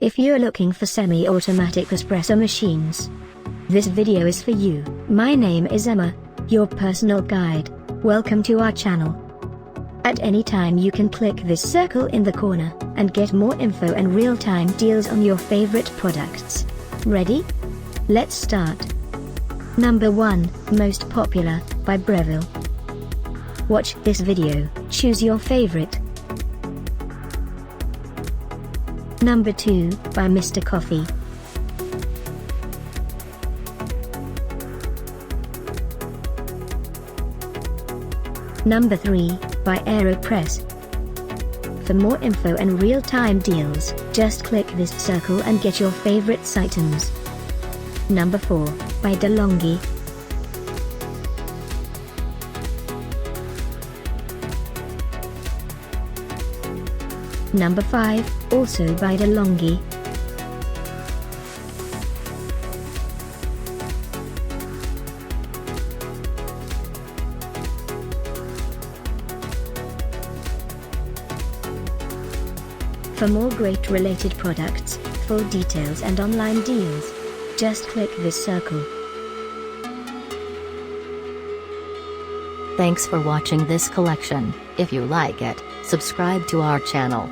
If you're looking for semi-automatic espresso machines, this video is for you. My name is Emma, your personal guide. Welcome to our channel. At any time you can click this circle in the corner, and get more info and real-time deals on your favorite products. Ready? Let's start. Number 1, Most Popular, by Breville. Watch this video, choose your favorite. Number 2, by Mr. Coffee. Number 3, by AeroPress. For more info and real-time deals, just click this circle and get your favorites items. Number 4, by DeLonghi. Number 5, also by DeLonghi. For more great related products, full details and online deals, just click this circle. Thanks for watching this collection. If you like it, subscribe to our channel.